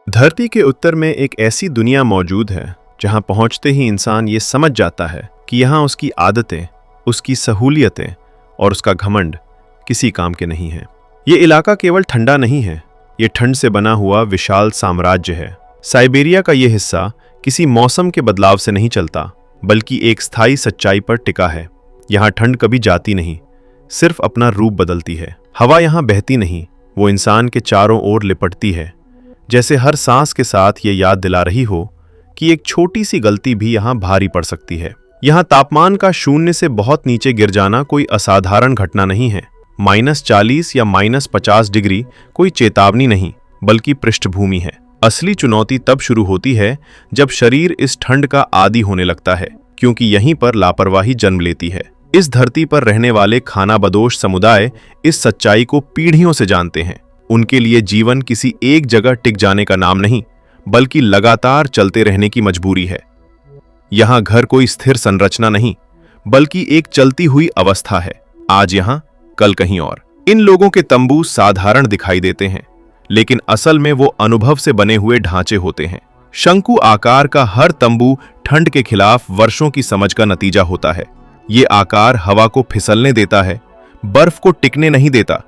धरती के उत्तर में एक ऐसी दुनिया मौजूद है जहां पहुंचते ही इंसान ये समझ जाता है कि यहाँ उसकी आदतें, उसकी सहूलियतें और उसका घमंड किसी काम के नहीं हैं। ये इलाका केवल ठंडा नहीं है, ये ठंड से बना हुआ विशाल साम्राज्य है। साइबेरिया का ये हिस्सा किसी मौसम के बदलाव से नहीं चलता, बल्कि एक स्थायी सच्चाई पर टिका है। यहाँ ठंड कभी जाती नहीं, सिर्फ अपना रूप बदलती है। हवा यहाँ बहती नहीं, वो इंसान के चारों ओर लिपटती है, जैसे हर सांस के साथ ये याद दिला रही हो कि एक छोटी सी गलती भी यहाँ भारी पड़ सकती है। यहाँ तापमान का शून्य से बहुत नीचे गिर जाना कोई असाधारण घटना नहीं है। -40 या -50 डिग्री कोई चेतावनी नहीं, बल्कि पृष्ठभूमि है। असली चुनौती तब शुरू होती है जब शरीर इस ठंड का आदी होने लगता है, क्योंकि यहीं पर लापरवाही जन्म लेती है। इस धरती पर रहने वाले खानाबदोश समुदाय इस सच्चाई को पीढ़ियों से जानते हैं। उनके लिए जीवन किसी एक जगह टिक जाने का नाम नहीं, बल्कि लगातार चलते रहने की मजबूरी है। यहाँ घर कोई स्थिर संरचना नहीं, बल्कि एक चलती हुई अवस्था है। आज यहाँ, कल कहीं और। इन लोगों के तंबू साधारण दिखाई देते हैं, लेकिन असल में वो अनुभव से बने हुए ढांचे होते हैं। शंकु आकार का हर तंबू ठंड के खिलाफ वर्षों की समझ का नतीजा होता है। ये आकार हवा को फिसलने देता है, बर्फ को टिकने नहीं देता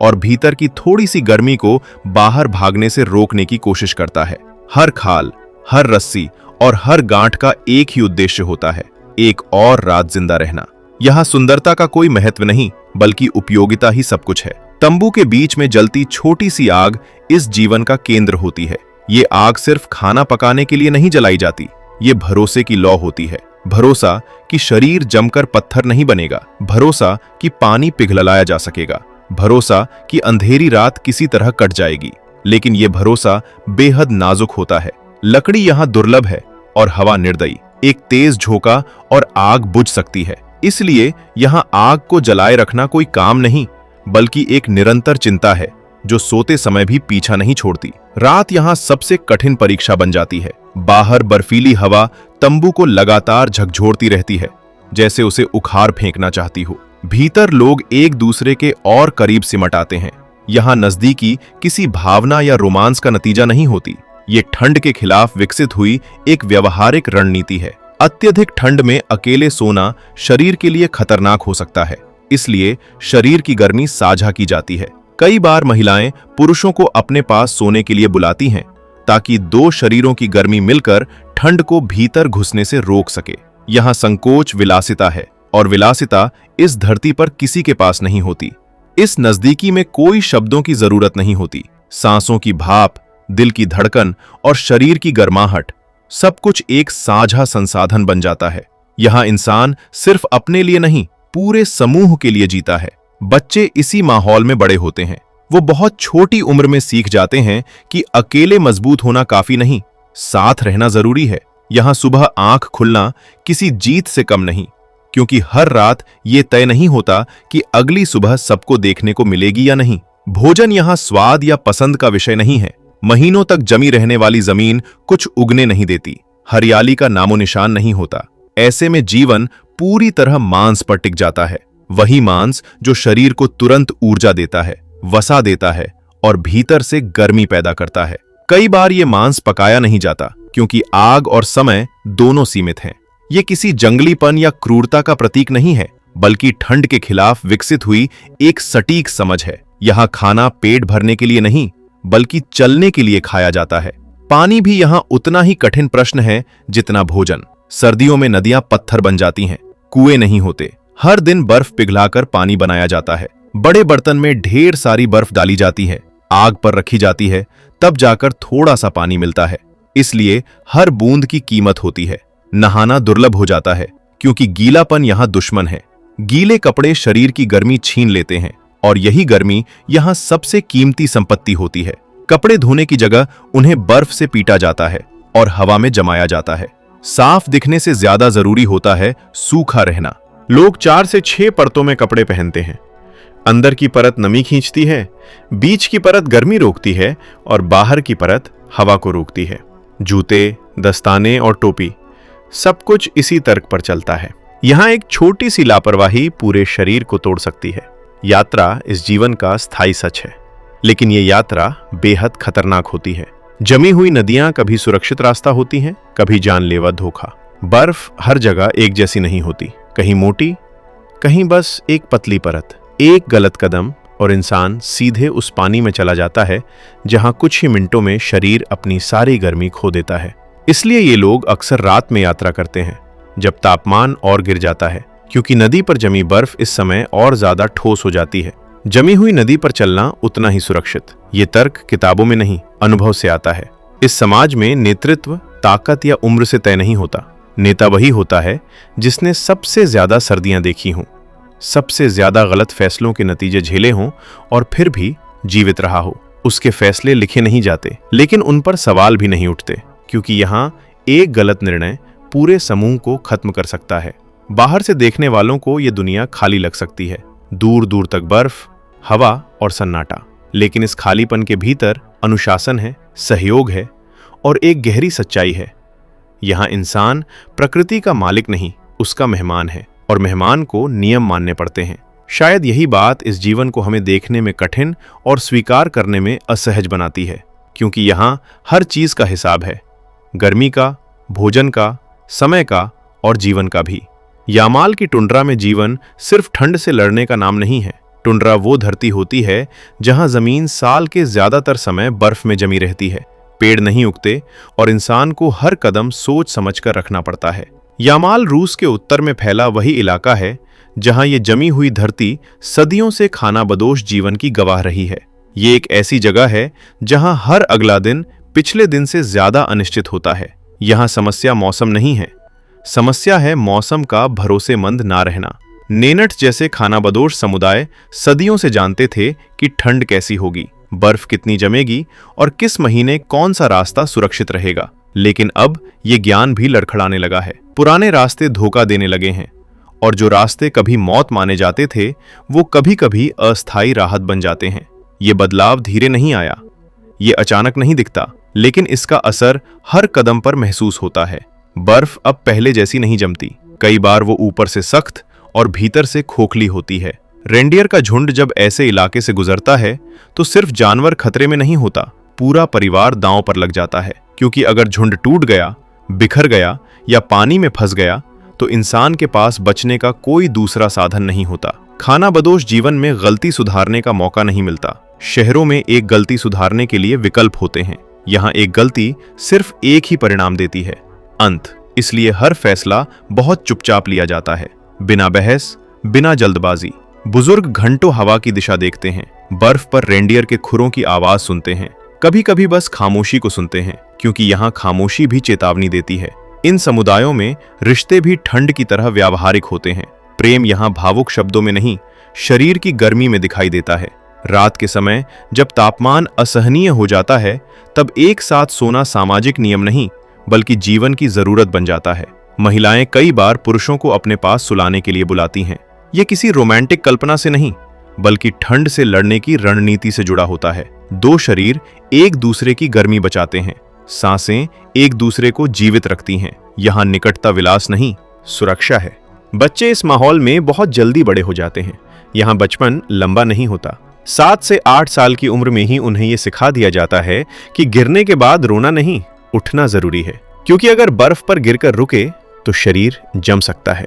और भीतर की थोड़ी सी गर्मी को बाहर भागने से रोकने की कोशिश करता है। हर खाल, हर रस्सी और हर गांठ का एक ही उद्देश्य होता है, एक और रात जिंदा रहना। यहाँ सुंदरता का कोई महत्व नहीं, बल्कि उपयोगिता ही सब कुछ है। तंबू के बीच में जलती छोटी सी आग इस जीवन का केंद्र होती है। ये आग सिर्फ खाना पकाने के लिए नहीं जलाई जाती, ये भरोसे की लौ होती है। भरोसा कि शरीर जमकर पत्थर नहीं बनेगा, भरोसा कि पानी पिघलाया जा सकेगा, भरोसा कि अंधेरी रात किसी तरह कट जाएगी। लेकिन यह भरोसा बेहद नाजुक होता है। लकड़ी यहाँ दुर्लभ है और हवा निर्दयी। एक तेज झोंका और आग बुझ सकती है। इसलिए यहाँ आग को जलाए रखना कोई काम नहीं, बल्कि एक निरंतर चिंता है जो सोते समय भी पीछा नहीं छोड़ती। रात यहाँ सबसे कठिन परीक्षा बन जाती है। बाहर बर्फीली हवा तंबू को लगातार झकझोरती रहती है, जैसे उसे उखाड़ फेंकना चाहती हो। भीतर लोग एक दूसरे के और करीब सिमट आते हैं। यहाँ नजदीकी किसी भावना या रोमांस का नतीजा नहीं होती, ये ठंड के खिलाफ विकसित हुई एक व्यवहारिक रणनीति है। अत्यधिक ठंड में अकेले सोना शरीर के लिए खतरनाक हो सकता है, इसलिए शरीर की गर्मी साझा की जाती है। कई बार महिलाएं पुरुषों को अपने पास सोने के लिए बुलाती हैं, ताकि दो शरीरों की गर्मी मिलकर ठंड को भीतर घुसने से रोक सके। यहाँ संकोच विलासिता है, और विलासिता इस धरती पर किसी के पास नहीं होती। इस नजदीकी में कोई शब्दों की जरूरत नहीं होती। सांसों की भाप, दिल की धड़कन और शरीर की गर्माहट, सब कुछ एक साझा संसाधन बन जाता है। यहाँ इंसान सिर्फ अपने लिए नहीं, पूरे समूह के लिए जीता है। बच्चे इसी माहौल में बड़े होते हैं। वो बहुत छोटी उम्र में सीख जाते हैं कि अकेले मजबूत होना काफी नहीं, साथ रहना जरूरी है। यहाँ सुबह आंख खुलना किसी जीत से कम नहीं, क्योंकि हर रात ये तय नहीं होता कि अगली सुबह सबको देखने को मिलेगी या नहीं। भोजन यहाँ स्वाद या पसंद का विषय नहीं है। महीनों तक जमी रहने वाली जमीन कुछ उगने नहीं देती, हरियाली का नामो निशान नहीं होता। ऐसे में जीवन पूरी तरह मांस पर टिक जाता है। वही मांस जो शरीर को तुरंत ऊर्जा देता है, वसा देता है और भीतर से गर्मी पैदा करता है। कई बार ये मांस पकाया नहीं जाता, क्योंकि आग और समय दोनों सीमित हैं। ये किसी जंगलीपन या क्रूरता का प्रतीक नहीं है, बल्कि ठंड के खिलाफ विकसित हुई एक सटीक समझ है। यहाँ खाना पेट भरने के लिए नहीं, बल्कि चलने के लिए खाया जाता है। पानी भी यहाँ उतना ही कठिन प्रश्न है जितना भोजन। सर्दियों में नदियां पत्थर बन जाती हैं, कुएं नहीं होते। हर दिन बर्फ पिघलाकर पानी बनाया जाता है। बड़े बर्तन में ढेर सारी बर्फ डाली जाती है, आग पर रखी जाती है, तब जाकर थोड़ा सा पानी मिलता है। इसलिए हर बूंद की कीमत होती है। नहाना दुर्लभ हो जाता है, क्योंकि गीलापन यहाँ दुश्मन है। गीले कपड़े शरीर की गर्मी छीन लेते हैं, और यही गर्मी यहाँ सबसे कीमती संपत्ति होती है। कपड़े धोने की जगह उन्हें बर्फ से पीटा जाता है और हवा में जमाया जाता है। साफ दिखने से ज्यादा जरूरी होता है सूखा रहना। लोग 4 से 6 परतों में कपड़े पहनते हैं। अंदर की परत नमी खींचती है, बीच की परत गर्मी रोकती है और बाहर की परत हवा को रोकती है। जूते, दस्ताने और टोपी, सब कुछ इसी तर्क पर चलता है। यहाँ एक छोटी सी लापरवाही पूरे शरीर को तोड़ सकती है। यात्रा इस जीवन का स्थायी सच है, लेकिन ये यात्रा बेहद खतरनाक होती है। जमी हुई नदियां कभी सुरक्षित रास्ता होती हैं, कभी जानलेवा धोखा। बर्फ हर जगह एक जैसी नहीं होती, कहीं मोटी, कहीं बस एक पतली परत। एक गलत कदम और इंसान सीधे उस पानी में चला जाता है जहां कुछ ही मिनटों में शरीर अपनी सारी गर्मी खो देता है। इसलिए ये लोग अक्सर रात में यात्रा करते हैं, जब तापमान और गिर जाता है, क्योंकि नदी पर जमी बर्फ इस समय और ज्यादा ठोस हो जाती है। जमी हुई नदी पर चलना उतना ही सुरक्षित। ये तर्क किताबों में नहीं, अनुभव से आता है। इस समाज में नेतृत्व ताकत या उम्र से तय नहीं होता। नेता वही होता है जिसने सबसे ज्यादा सर्दियां देखी हों, सबसे ज्यादा गलत फैसलों के नतीजे झेले हों और फिर भी जीवित रहा हो। उसके फैसले लिखे नहीं जाते, लेकिन उन पर सवाल भी नहीं उठते, क्योंकि यहाँ एक गलत निर्णय पूरे समूह को खत्म कर सकता है। बाहर से देखने वालों को यह दुनिया खाली लग सकती है, दूर दूर तक बर्फ, हवा और सन्नाटा, लेकिन इस खालीपन के भीतर अनुशासन है, सहयोग है और एक गहरी सच्चाई है। यहाँ इंसान प्रकृति का मालिक नहीं, उसका मेहमान है, और मेहमान को नियम मानने पड़ते हैं। शायद यही बात इस जीवन को हमें देखने में कठिन और स्वीकार करने में असहज बनाती है, क्योंकि यहाँ हर चीज का हिसाब है, गर्मी का, भोजन का, समय का और जीवन का भी। यामाल की टुंड्रा में जीवन सिर्फ ठंड से लड़ने का नाम नहीं है। टुंड्रा वो धरती होती है जहां जमीन साल के ज्यादातर समय बर्फ में जमी रहती है, पेड़ नहीं उगते और इंसान को हर कदम सोच समझकर रखना पड़ता है। यामाल रूस के उत्तर में फैला वही इलाका है जहां ये जमी हुई धरती सदियों से खानाबदोश जीवन की गवाह रही है। ये एक ऐसी जगह है जहां हर अगला दिन पिछले दिन से ज्यादा अनिश्चित होता है। यहाँ समस्या मौसम नहीं है, समस्या है मौसम का भरोसेमंद ना रहना। नेनट जैसे खानाबदोश समुदाय सदियों से जानते थे कि ठंड कैसी होगी, बर्फ कितनी जमेगी और किस महीने कौन सा रास्ता सुरक्षित रहेगा। लेकिन अब ये ज्ञान भी लड़खड़ाने लगा है। पुराने रास्ते धोखा देने लगे हैं, और जो रास्ते कभी मौत माने जाते थे वो कभी कभी अस्थायी राहत बन जाते हैं। ये बदलाव धीरे नहीं आया, ये अचानक नहीं दिखता, लेकिन इसका असर हर कदम पर महसूस होता है। बर्फ अब पहले जैसी नहीं जमती, कई बार वो ऊपर से सख्त और भीतर से खोखली होती है। रेंडियर का झुंड जब ऐसे इलाके से गुजरता है तो सिर्फ जानवर खतरे में नहीं होता, पूरा परिवार दांव पर लग जाता है, क्योंकि अगर झुंड टूट गया, बिखर गया या पानी में फंस गया तो इंसान के पास बचने का कोई दूसरा साधन नहीं होता। खानाबदोश जीवन में गलती सुधारने का मौका नहीं मिलता। शहरों में एक गलती सुधारने के लिए विकल्प होते हैं, यहाँ एक गलती सिर्फ एक ही परिणाम देती है, अंत। इसलिए हर फैसला बहुत चुपचाप लिया जाता है, बिना बहस, बिना जल्दबाजी। बुजुर्ग घंटों हवा की दिशा देखते हैं, बर्फ पर रेंडियर के खुरों की आवाज सुनते हैं, कभी कभी बस खामोशी को सुनते हैं, क्योंकि यहाँ खामोशी भी चेतावनी देती है। इन समुदायों में रिश्ते भी ठंड की तरह व्यावहारिक होते हैं। प्रेम यहाँ भावुक शब्दों में नहीं, शरीर की गर्मी में दिखाई देता है। रात के समय जब तापमान असहनीय हो जाता है, तब एक साथ सोना सामाजिक नियम नहीं बल्कि जीवन की जरूरत बन जाता है। महिलाएं कई बार पुरुषों को अपने पास सुलाने के लिए बुलाती हैं। ये किसी रोमांटिक कल्पना से नहीं, बल्कि ठंड से लड़ने की रणनीति से जुड़ा होता है। दो शरीर एक दूसरे की गर्मी बचाते हैं, सांसें एक दूसरे को जीवित रखती हैं। यहाँ निकटता विलास नहीं, सुरक्षा है। बच्चे इस माहौल में बहुत जल्दी बड़े हो जाते हैं। यहाँ बचपन लंबा नहीं होता। 7 से 8 साल की उम्र में ही उन्हें यह सिखा दिया जाता है कि गिरने के बाद रोना नहीं, उठना जरूरी है, क्योंकि अगर बर्फ पर गिरकर रुके तो शरीर जम सकता है।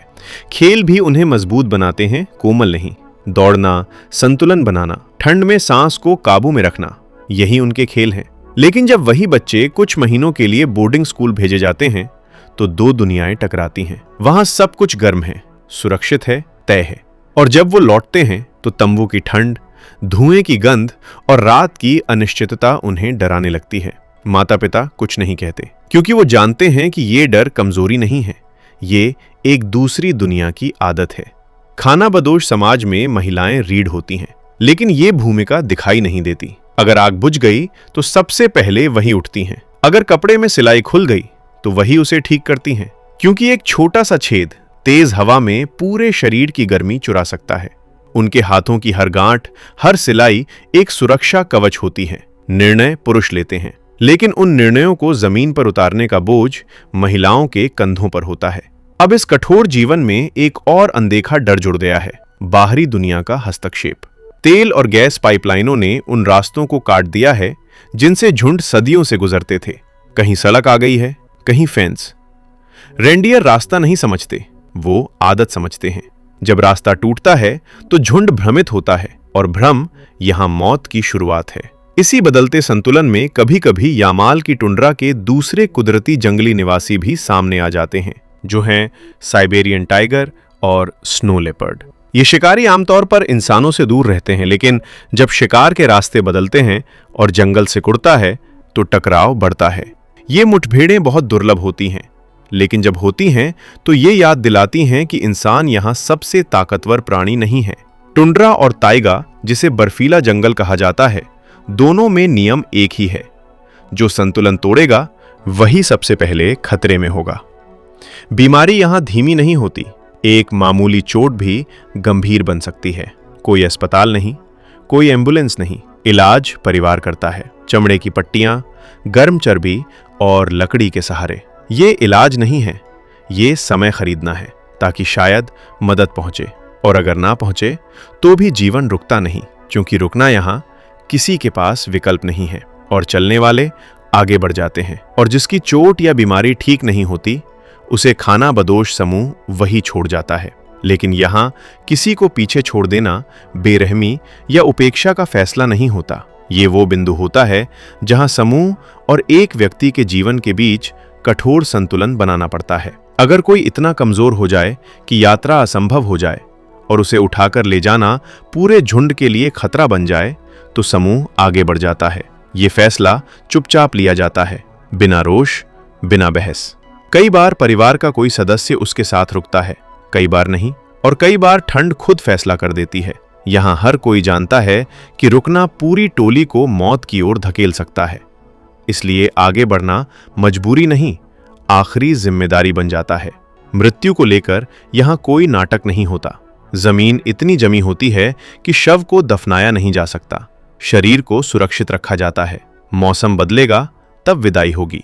खेल भी उन्हें मजबूत बनाते हैं, कोमल नहीं। दौड़ना, संतुलन बनाना, ठंड में सांस को काबू में रखना, यही उनके खेल हैं। लेकिन जब वही बच्चे कुछ महीनों के लिए बोर्डिंग स्कूल भेजे जाते हैं तो दो दुनियाएं टकराती हैं। वहां सब कुछ गर्म है, सुरक्षित है, तय है, और जब वो लौटते हैं तो तंबू की ठंड, धुएं की गंध और रात की अनिश्चितता उन्हें डराने लगती है। माता पिता कुछ नहीं कहते, क्योंकि वो जानते हैं कि ये डर कमजोरी नहीं है, ये एक दूसरी दुनिया की आदत है। खानाबदोश समाज में महिलाएं रीढ़ होती हैं, लेकिन ये भूमिका दिखाई नहीं देती। अगर आग बुझ गई तो सबसे पहले वही उठती हैं। अगर कपड़े में सिलाई खुल गई तो वही उसे ठीक करती हैं, क्योंकि एक छोटा सा छेद तेज हवा में पूरे शरीर की गर्मी चुरा सकता है। उनके हाथों की हर गांठ, हर सिलाई एक सुरक्षा कवच होती है। निर्णय पुरुष लेते हैं, लेकिन उन निर्णयों को जमीन पर उतारने का बोझ महिलाओं के कंधों पर होता है। अब इस कठोर जीवन में एक और अनदेखा डर जुड़ गया है, बाहरी दुनिया का हस्तक्षेप। तेल और गैस पाइपलाइनों ने उन रास्तों को काट दिया है जिनसे झुंड सदियों से गुजरते थे। कहीं सड़क आ गई है, कहीं फेंस। रेंडियर रास्ता नहीं समझते, वो आदत समझते हैं। जब रास्ता टूटता है तो झुंड भ्रमित होता है, और भ्रम यहां मौत की शुरुआत है। इसी बदलते संतुलन में कभी कभी यामाल की टुंड्रा के दूसरे कुदरती जंगली निवासी भी सामने आ जाते हैं, जो हैं साइबेरियन टाइगर और स्नो लेपर्ड। ये शिकारी आमतौर पर इंसानों से दूर रहते हैं, लेकिन जब शिकार के रास्ते बदलते हैं और जंगल सिकुड़ता है तो टकराव बढ़ता है। ये मुठभेड़ें बहुत दुर्लभ होती हैं, लेकिन जब होती हैं तो ये याद दिलाती हैं कि इंसान यहाँ सबसे ताकतवर प्राणी नहीं है। टुंड्रा और ताइगा, जिसे बर्फीला जंगल कहा जाता है, दोनों में नियम एक ही है। जो संतुलन तोड़ेगा वही सबसे पहले खतरे में होगा। बीमारी यहाँ धीमी नहीं होती। एक मामूली चोट भी गंभीर बन सकती है। कोई अस्पताल नहीं, कोई एम्बुलेंस नहीं। इलाज परिवार करता है। चमड़े की पट्टियां, गर्म चर्बी और लकड़ी के सहारे। ये इलाज नहीं है, ये समय खरीदना है, ताकि शायद मदद पहुंचे। और अगर ना पहुंचे तो भी जीवन रुकता नहीं, क्योंकि रुकना यहाँ किसी के पास विकल्प नहीं है। और चलने वाले आगे बढ़ जाते हैं। और जिसकी चोट या बीमारी ठीक नहीं होती, उसे खाना बदोश समूह वही छोड़ जाता है। लेकिन यहाँ किसी को पीछे छोड़ देना बेरहमी या उपेक्षा का फैसला नहीं होता। ये वो बिंदु होता है जहाँ समूह और एक व्यक्ति के जीवन के बीच कठोर संतुलन बनाना पड़ता है। अगर कोई इतना कमजोर हो जाए कि यात्रा असंभव हो जाए और उसे उठाकर ले जाना पूरे झुंड के लिए खतरा बन जाए, तो समूह आगे बढ़ जाता है। ये फैसला चुपचाप लिया जाता है, बिना रोष, बिना बहस। कई बार परिवार का कोई सदस्य उसके साथ रुकता है, कई बार नहीं, और कई बार ठंड खुद फैसला कर देती है। यहाँ हर कोई जानता है कि रुकना पूरी टोली को मौत की ओर धकेल सकता है। इसलिए आगे बढ़ना मजबूरी नहीं, आखिरी जिम्मेदारी बन जाता है। मृत्यु को लेकर यहाँ कोई नाटक नहीं होता। जमीन इतनी जमी होती है कि शव को दफनाया नहीं जा सकता। शरीर को सुरक्षित रखा जाता है। मौसम बदलेगा तब विदाई होगी।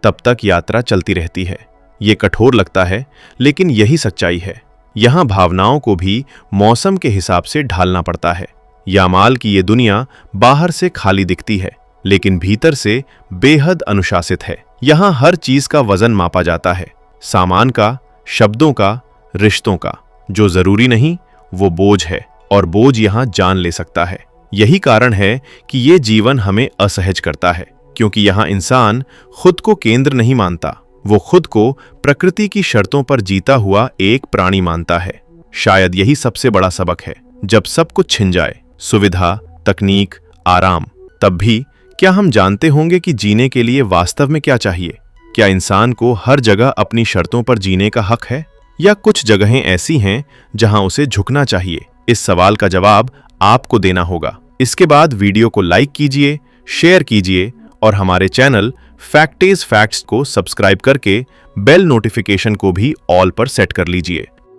तब तक यात्रा चलती रहती है। ये कठोर लगता है, लेकिन यही सच्चाई है। यहाँ भावनाओं को भी मौसम के हिसाब से ढालना पड़ता है। यामाल की ये दुनिया बाहर से खाली दिखती है, लेकिन भीतर से बेहद अनुशासित है। यहाँ हर चीज का वजन मापा जाता है, सामान का, शब्दों का, रिश्तों का। जो जरूरी नहीं वो बोझ है, और बोझ यहाँ जान ले सकता है। यही कारण है कि ये जीवन हमें असहज करता है, क्योंकि यहाँ इंसान खुद को केंद्र नहीं मानता। वो खुद को प्रकृति की शर्तों पर जीता हुआ एक प्राणी मानता है। शायद यही सबसे बड़ा सबक है। जब सब कुछ छिन जाए, सुविधा, तकनीक, आराम, तब भी क्या हम जानते होंगे कि जीने के लिए वास्तव में क्या चाहिए? क्या इंसान को हर जगह अपनी शर्तों पर जीने का हक है, या कुछ जगहें ऐसी हैं जहां उसे झुकना चाहिए? इस सवाल का जवाब आपको देना होगा। इसके बाद वीडियो को लाइक कीजिए, शेयर कीजिए और हमारे चैनल फैक्ट इज फैक्ट्स को सब्सक्राइब करके बेल नोटिफिकेशन को भी ऑल पर सेट कर लीजिए।